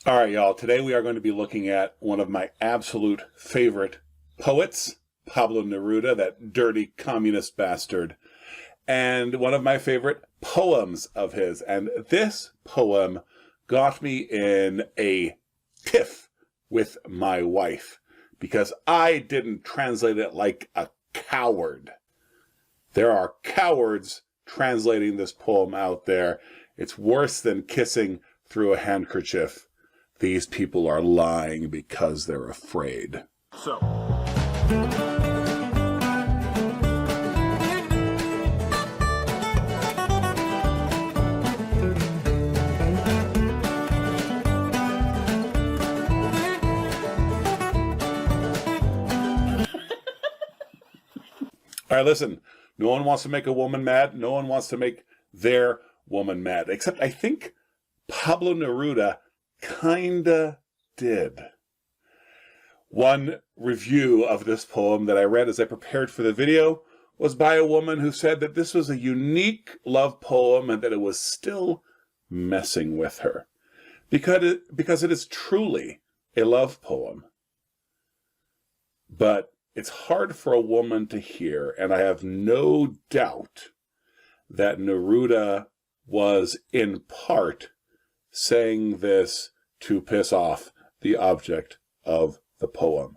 All right, y'all. Today we are going to be looking at one of my absolute favorite poets, Pablo Neruda, that dirty communist bastard, and one of my favorite poems of his. And this poem got me in a tiff with my wife because I didn't translate it like a coward. There are cowards translating this poem out there. It's worse than kissing through a handkerchief. These people are lying because they're afraid. So. All right, listen. No one wants to make a woman mad. No one wants to make their woman mad. Except I think Pablo Neruda kinda did. One review of this poem that I read as I prepared for the video was by a woman who said that this was a unique love poem and that it was still messing with her. Because it is truly a love poem. But it's hard for a woman to hear, and I have no doubt that Neruda was in part saying this to piss off the object of the poem.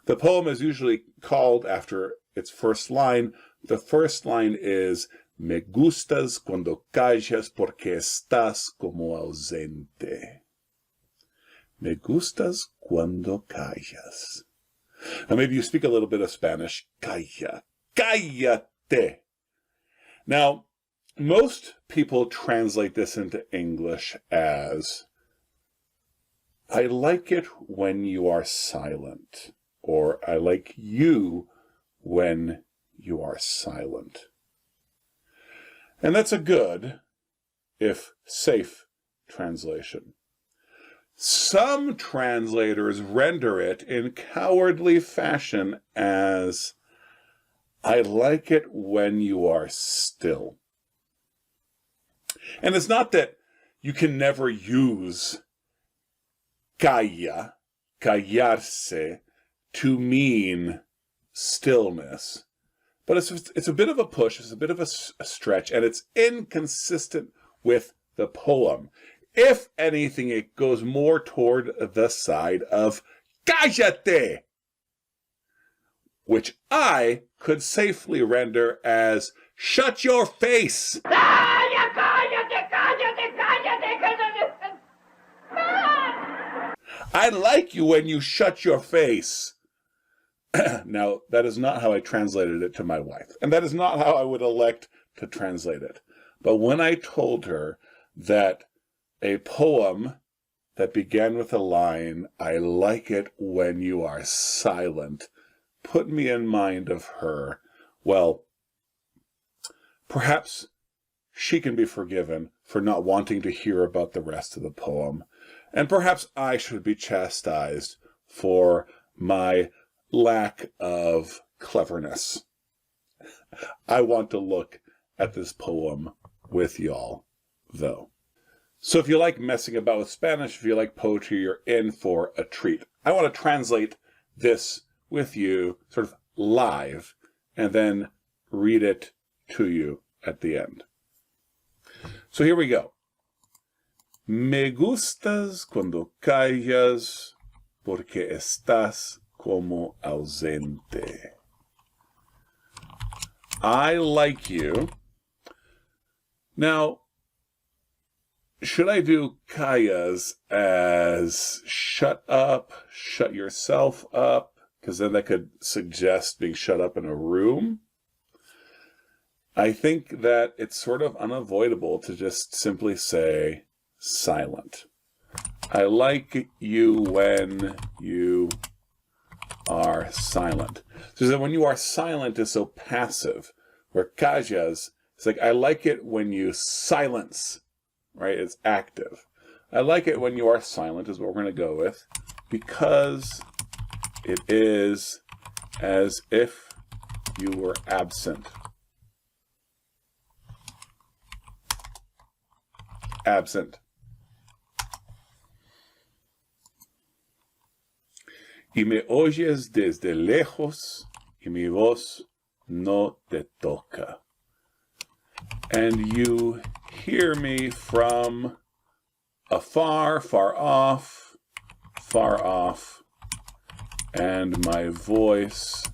The poem is usually called after its first line. The first line is "Me gustas cuando callas porque estás como ausente." Me gustas cuando callas. Now maybe you speak a little bit of Spanish. Calla. Cállate. Now, most people translate this into English as, I like it when you are silent, or I like you when you are silent. And that's a good, if safe, translation. Some translators render it in cowardly fashion as, I like it when you are still. And it's not that you can never use calla, callarse, to mean stillness. But it's a bit of a push, it's a bit of a stretch, and it's inconsistent with the poem. If anything, it goes more toward the side of cállate, which I could safely render as shut your face. I like you when you shut your face. Now, that is not how I translated it to my wife, and that is not how I would elect to translate it. But when I told her that a poem that began with a line, I like it when you are silent, put me in mind of her, well, perhaps she can be forgiven for not wanting to hear about the rest of the poem. And perhaps I should be chastised for my lack of cleverness. I want to look at this poem with y'all, though. So if you like messing about with Spanish, if you like poetry, you're in for a treat. I want to translate this with you sort of live and then read it to you at the end. So here we go. Me gustas cuando callas porque estás como ausente. I like you. Now, should I do callas as shut up, shut yourself up? Because then that could suggest being shut up in a room. I think that it's sort of unavoidable to just simply say silent. I like you when you are silent. So that when you are silent is so passive, where callas, it's like, I like it when you silence, right? It's active. I like it when you are silent is what we're going to go with, because it is as if you were absent. Absent. Y me oyes desde lejos, y mi voz no te toca. And you hear me from afar, far off, and my voice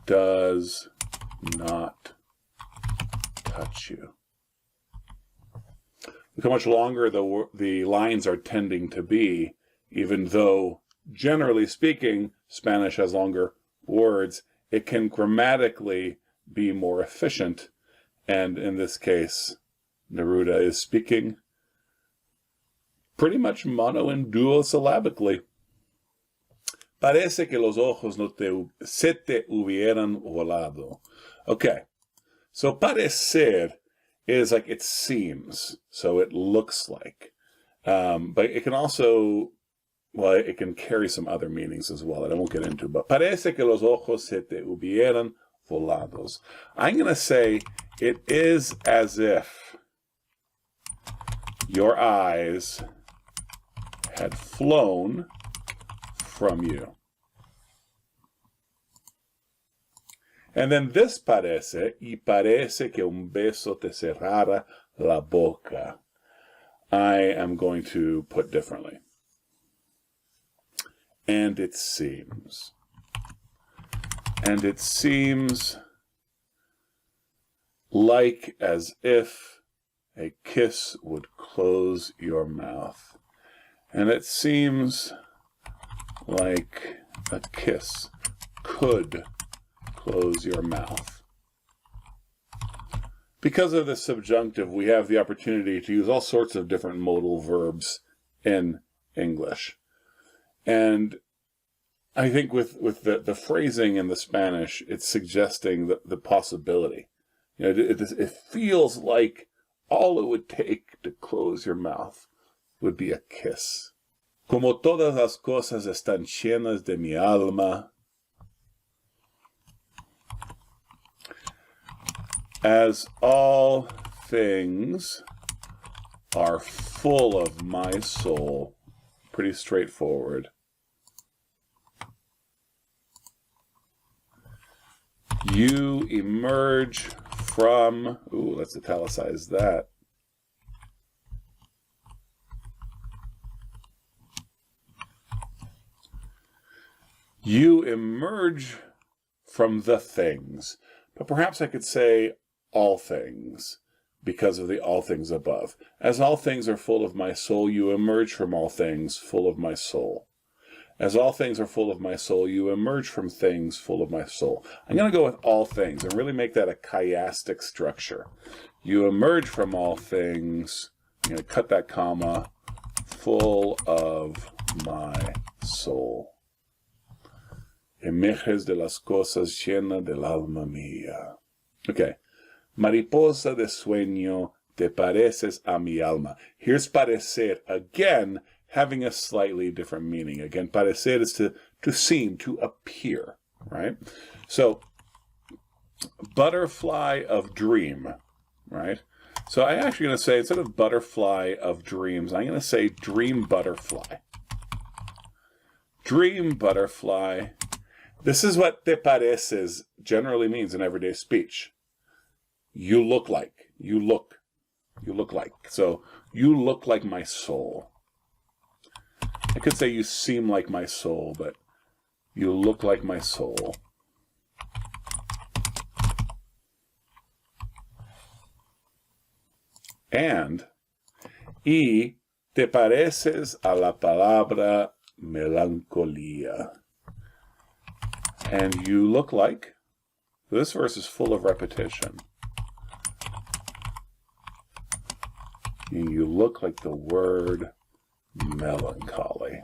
does not touch you. Look how much longer the lines are tending to be, even though, generally speaking, Spanish has longer words. It can grammatically be more efficient, and in this case, Neruda is speaking pretty much mono and duosyllabically. Parece que los ojos se te hubieran volado. Okay, so parecer is like it seems, so it looks like. But it can also, well, it can carry some other meanings as well that I won't get into. But parece que los ojos se te hubieran volados. I'm going to say it is as if your eyes had flown from you. And then this parece, y parece que un beso te cerrara la boca. I am going to put differently. And it seems. And it seems like as if a kiss would close your mouth. And it seems like a kiss could close your mouth. Because of the subjunctive, we have the opportunity to use all sorts of different modal verbs in English. And I think with the phrasing in the Spanish, it's suggesting the possibility. You know, it feels like all it would take to close your mouth would be a kiss. Como todas las cosas están llenas de mi alma, as all things are full of my soul. Pretty straightforward. You emerge from, let's italicize that. You emerge from the things. But perhaps I could say all things, because of the all things above. As all things are full of my soul, you emerge from all things full of my soul. As all things are full of my soul, you emerge from things full of my soul. I'm going to go with all things and really make that a chiastic structure. You emerge from all things, I'm going to cut that comma, full of my soul. Emerges de las cosas llenas del alma mía. Okay. Mariposa de sueño, te pareces a mi alma. Here's parecer, again, having a slightly different meaning. Again, parecer is to seem, to appear, right? So, butterfly of dream, right? So I'm actually going to say, instead of butterfly of dreams, I'm going to say dream butterfly. Dream butterfly. This is what te pareces generally means in everyday speech. You look like. You look like. So, you look like my soul. I could say you seem like my soul, but you look like my soul. And, y te pareces a la palabra melancolía. And you look like, this verse is full of repetition. And you look like the word melancholy.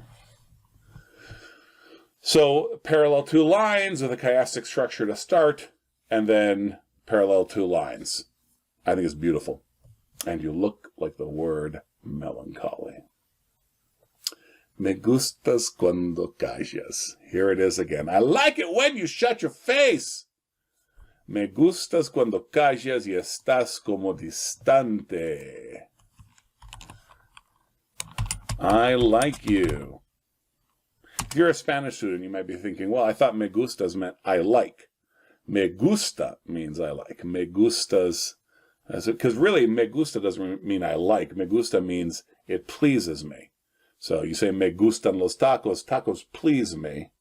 So, parallel two lines with a chiastic structure to start, and then parallel two lines. I think it's beautiful. And you look like the word melancholy. Me gustas cuando callas. Here it is again. I like it when you shut your face. Me gustas cuando callas y estás como distante. I like you. If you're a Spanish student, you might be thinking, well, I thought me gustas meant I like. Me gusta means I like. Me gustas, because really me gusta doesn't mean I like. Me gusta means it pleases me. So you say me gustan los tacos, tacos please me.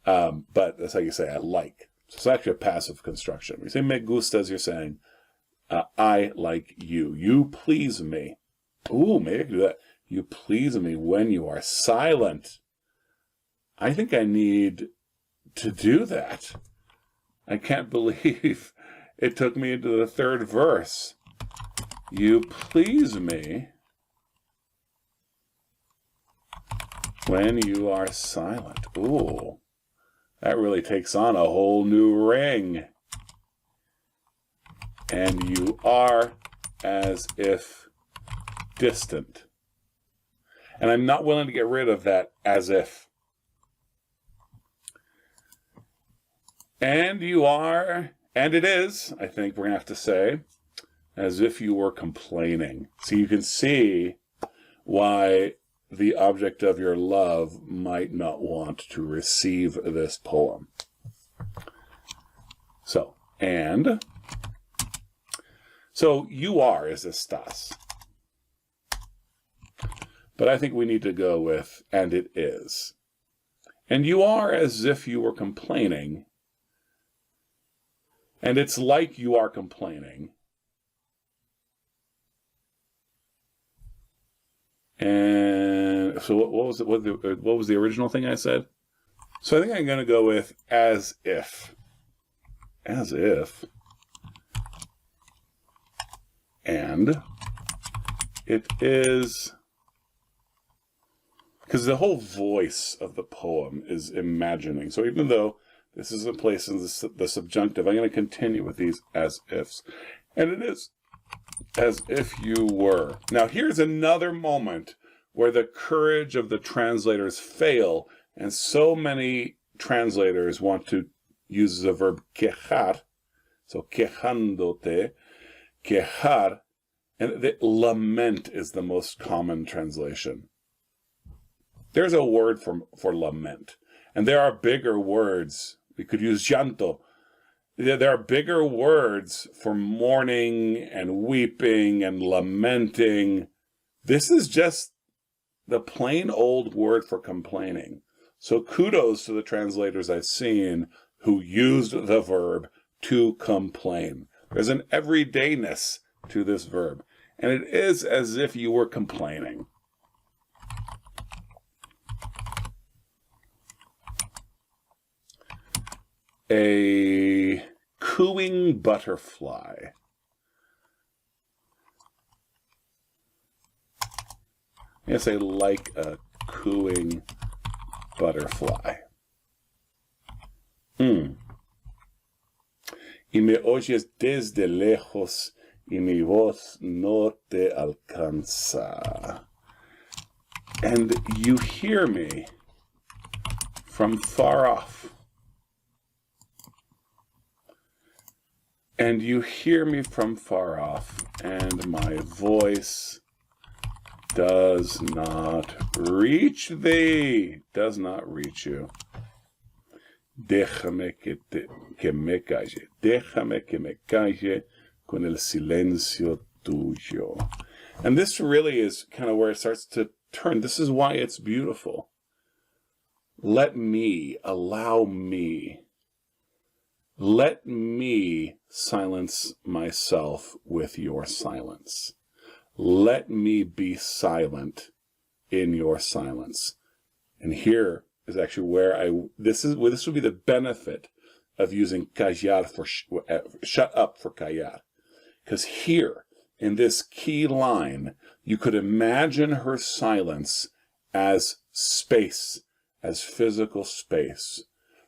But that's how you say I like. So it's actually a passive construction. When you say me gustas, you're saying I like you. You please me. Ooh, maybe I can do that. You please me when you are silent. I think I need to do that. I can't believe it took me into the third verse. You please me when you are silent. Ooh, that really takes on a whole new ring. And you are as if distant. And I'm not willing to get rid of that as if. And you are, and it is, I think we're going to have to say, as if you were complaining. So you can see why the object of your love might not want to receive this poem. So, and, so you are is estás. But I think we need to go with, and it is. And you are as if you were complaining. And it's like you are complaining. And so what was it? What was the original thing I said? So I think I'm going to go with as if. As if. And it is. Because the whole voice of the poem is imagining. So even though this is a place in the subjunctive, I'm going to continue with these as ifs. And it is as if you were. Now here's another moment where the courage of the translators fail, and so many translators want to use the verb quejar, so quejándote, quejar, and the lament is the most common translation. There's a word for lament, and there are bigger words. We could use llanto. There are bigger words for mourning and weeping and lamenting. This is just the plain old word for complaining. So kudos to the translators I've seen who used the verb to complain. There's an everydayness to this verb, and it is as if you were complaining. A cooing butterfly. I'm going to say like a cooing butterfly. Y me oyes desde lejos y mi voz no te alcanza. And you hear me from far off. And you hear me from far off, and my voice does not reach thee, does not reach you. Déjame que me calle, déjame que me calle con el silencio tuyo. And this really is kind of where it starts to turn. This is why it's beautiful. Let me, allow me. Let me silence myself with your silence. Let me be silent in your silence. And here is actually where this would be the benefit of using callar for shut up for callar. Because here, in this key line, you could imagine her silence as space, as physical space.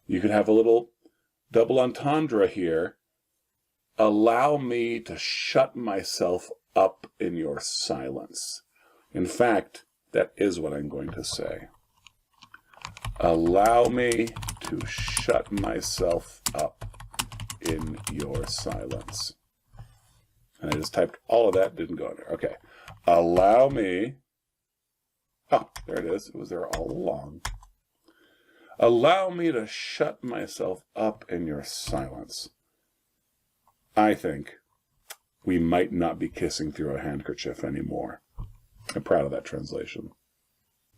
You could have a little double entendre here. Allow me to shut myself up in your silence. In fact, that is what I'm going to say. Allow me to shut myself up in your silence. And I just typed all of that, didn't go in there. Okay. Allow me. Oh, there it is. It was there all along. Allow me to shut myself up in your silence. I think we might not be kissing through a handkerchief anymore. I'm proud of that translation.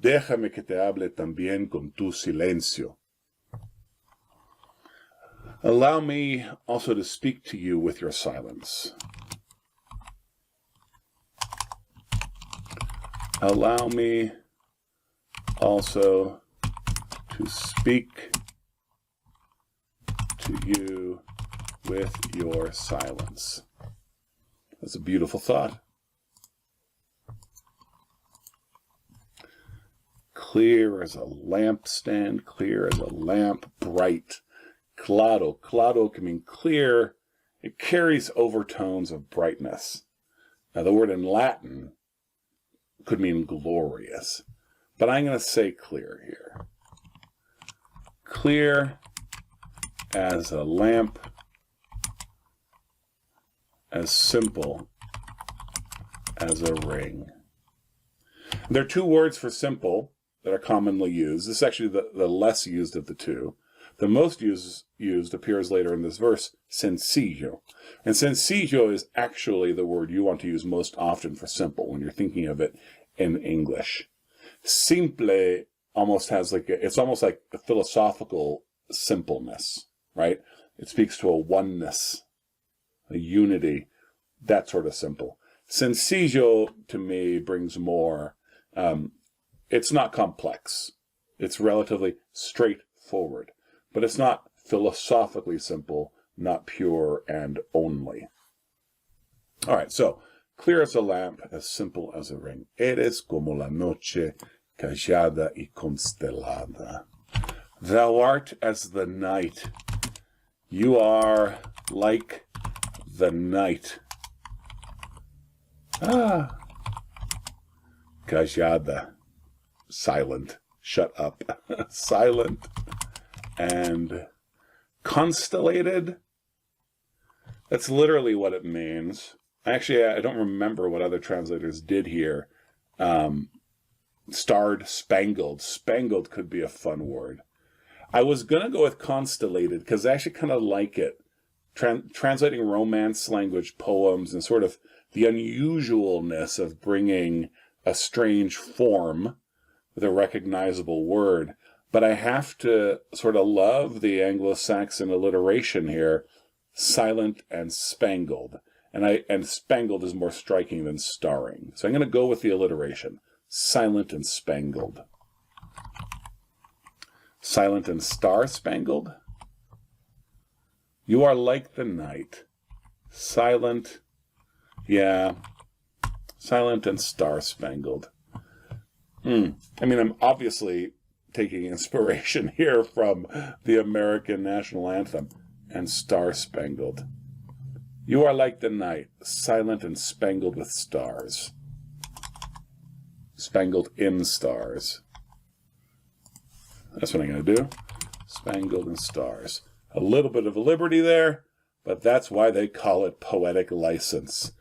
Déjame que te hable también con tu silencio. Allow me also to speak to you with your silence. Allow me also to speak to you with your silence. That's a beautiful thought. Clear as a lampstand, clear as a lamp, bright. Claro. Claro can mean clear. It carries overtones of brightness. Now, the word in Latin could mean glorious, but I'm going to say clear here. Clear as a lamp, as simple as a ring. There are two words for simple that are commonly used. This is actually the less used of the two. The most used appears later in this verse, sencillo. And sencillo is actually the word you want to use most often for simple when you're thinking of it in English. Simple almost has it's almost like a philosophical simpleness, right? It speaks to a oneness, a unity, that sort of simple. Sencillo, to me, brings more. It's not complex. It's relatively straightforward. But it's not philosophically simple, not pure and only. All right, so clear as a lamp, as simple as a ring. Eres como la noche, callada y constelada. Thou art as the night. You are like the night. Callada. Silent. Shut up. Silent. And constellated, that's literally what it means. Actually, I don't remember what other translators did here. Starred, spangled. Spangled could be a fun word. I was going to go with constellated because I actually kind of like it. Translating Romance language poems and sort of the unusualness of bringing a strange form with a recognizable word. But I have to sort of love the Anglo-Saxon alliteration here, silent and spangled. And spangled is more striking than starring. So I'm going to go with the alliteration, silent and spangled. Silent and star-spangled. You are like the night. Silent, yeah, silent and star-spangled. I mean, I'm obviously taking inspiration here from the American national anthem and star-spangled. You are like the night, silent and spangled with stars. Spangled in stars. That's what I'm going to do. Spangled in stars. A little bit of a liberty there, but that's why they call it poetic license.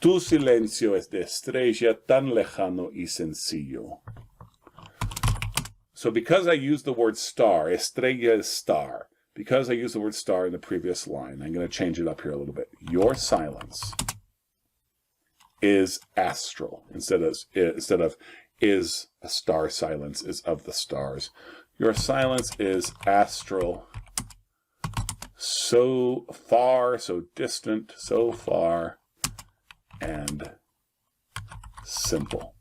Tu silencio es de estrella tan lejano y sencillo. So because I used the word star, estrella is star, because I used the word star in the previous line, I'm going to change it up here a little bit. Your silence is astral, instead of is a star silence, is of the stars. Your silence is astral, so far, so distant, so far, and simple.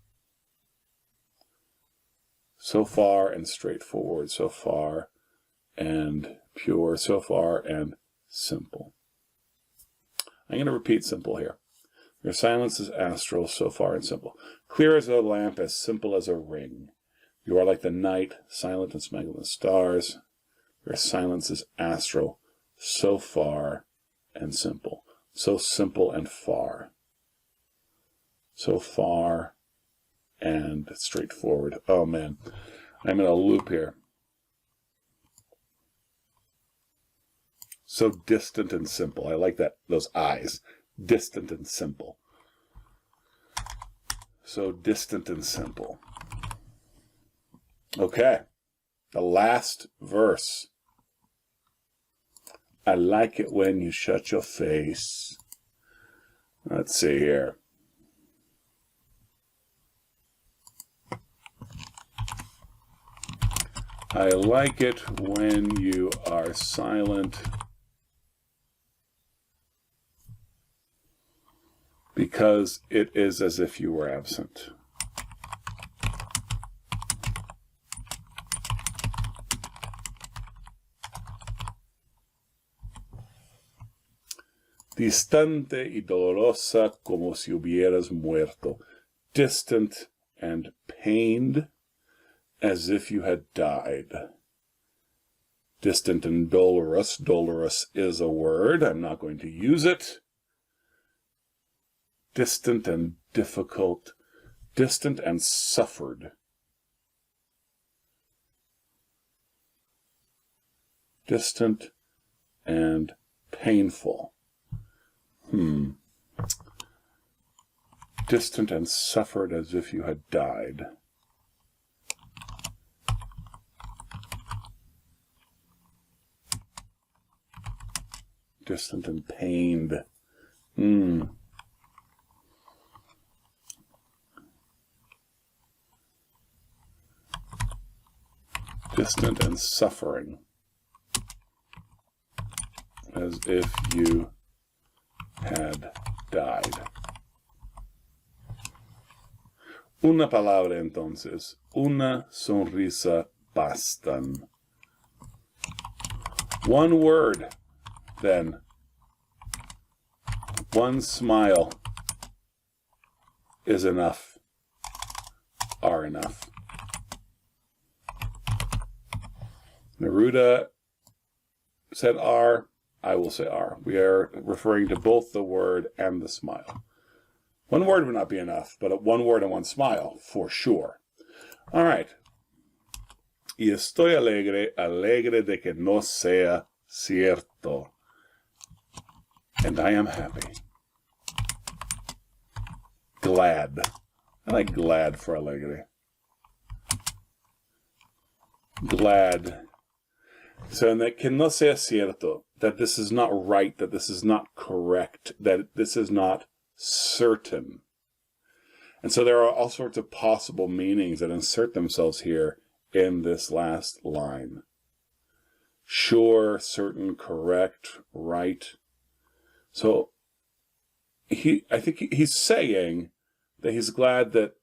So far and straightforward, so far and pure, so far and simple. I'm going to repeat simple here. Your silence is astral, so far and simple. Clear as a lamp, as simple as a ring. You are like the night, silent and spangled with stars. Your silence is astral, so far and simple. So simple and far. So far and straightforward. Oh man, I'm in a loop here. So distant and simple. I like that, those eyes. Distant and simple. So distant and simple. Okay. the last verse. I like it when you shut your face. Let's see here. I like it when you are silent because it is as if you were absent. Distante y dolorosa como si hubieras muerto. Distant and pained as if you had died. Distant and dolorous. Dolorous is a word. I'm not going to use it. Distant and difficult. Distant and suffered. Distant and painful. Distant and suffered as if you had died. Distant and pained. Distant and suffering as if you had died. Una palabra entonces, una sonrisa bastan. One word, then. One smile is enough, are enough. Neruda said are. I will say are. We are referring to both the word and the smile. One word would not be enough, but one word and one smile, for sure. All right. Y estoy alegre, alegre de que no sea cierto. And I am happy. Glad. I like glad for alegre. Glad. So that que no sea cierto, that this is not right, that this is not correct, that this is not certain. And so there are all sorts of possible meanings that insert themselves here in this last line. Sure, certain, correct, right. So I think he's saying that he's glad that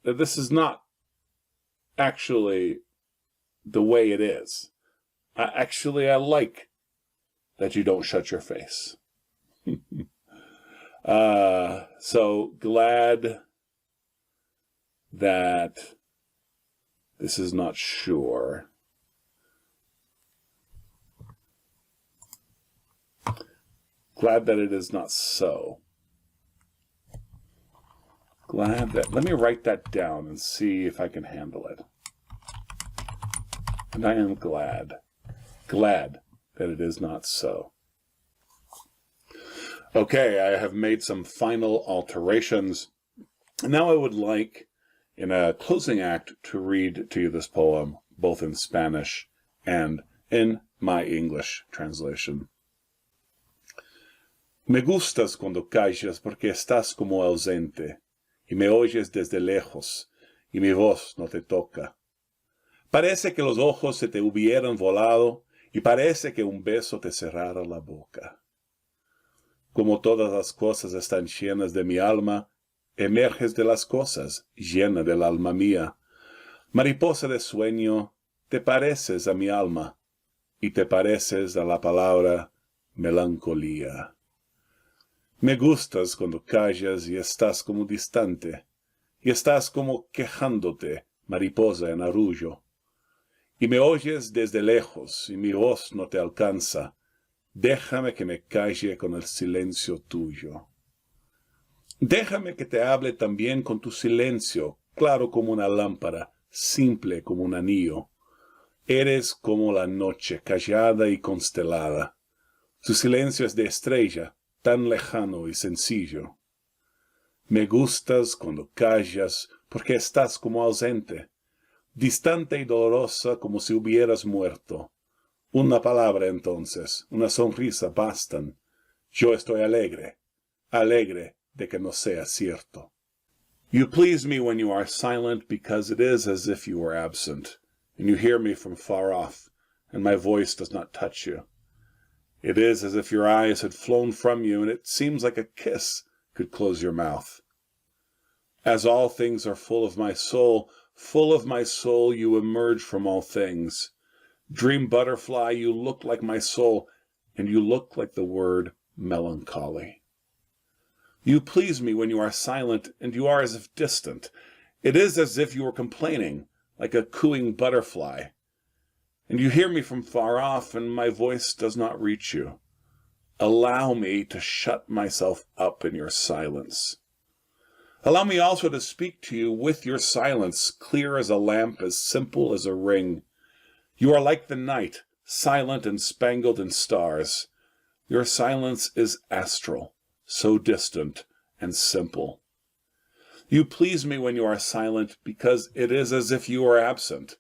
this is not actually the way it is. Actually, I like that you don't shut your face. So glad that this is not sure. Glad that it is not so. Glad that, let me write that down and see if I can handle it. And I am glad that it is not so. Okay, I have made some final alterations. Now I would like, in a closing act, to read to you this poem, both in Spanish and in my English translation. Me gustas cuando callas porque estás como ausente, y me oyes desde lejos, y mi voz no te toca. Parece que los ojos se te hubieran volado, y parece que un beso te cerrara la boca. Como todas las cosas están llenas de mi alma, emerges de las cosas, llena del alma mía. Mariposa de sueño, te pareces a mi alma, y te pareces a la palabra melancolía. Me gustas cuando callas y estás como distante, y estás como quejándote, mariposa en arrullo. Y me oyes desde lejos, y mi voz no te alcanza. Déjame que me calle con el silencio tuyo. Déjame que te hable también con tu silencio, claro como una lámpara, simple como un anillo. Eres como la noche, callada y constelada. Tu silencio es de estrella, tan lejano y sencillo. Me gustas cuando callas, porque estás como ausente. distante y dolorosa como si hubieras muerto. Una palabra entonces, una sonrisa bastan. Yo estoy alegre, alegre de que no sea cierto. You please me when you are silent, because it is as if you were absent, and you hear me from far off, and my voice does not touch you. It is as if your eyes had flown from you, and it seems like a kiss could close your mouth. As all things are full of my soul, you emerge from all things. Dream butterfly, you look like my soul, and you look like the word melancholy. You please me when you are silent, and you are as if distant. It is as if you were complaining, like a cooing butterfly. And you hear me from far off, and my voice does not reach you. Allow me to shut myself up in your silence. Allow me also to speak to you with your silence, clear as a lamp, as simple as a ring. You are like the night, silent and spangled in stars. Your silence is astral, so distant and simple. You please me when you are silent, because it is as if you were absent,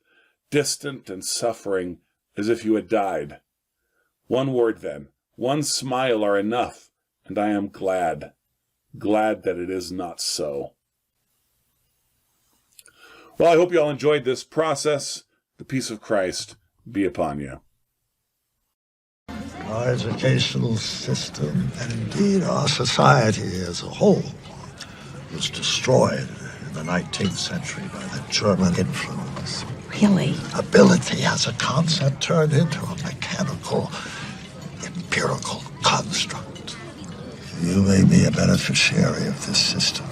distant and suffering, as if you had died. One word then, one smile are enough, and I am glad that it is not so. Well, I hope you all enjoyed this process. The peace of Christ be upon you. Our educational system, and indeed our society as a whole, was destroyed in the 19th century by the German influence. Really? Ability as a concept turned into a mechanical, empirical construct. You may be a beneficiary of this system.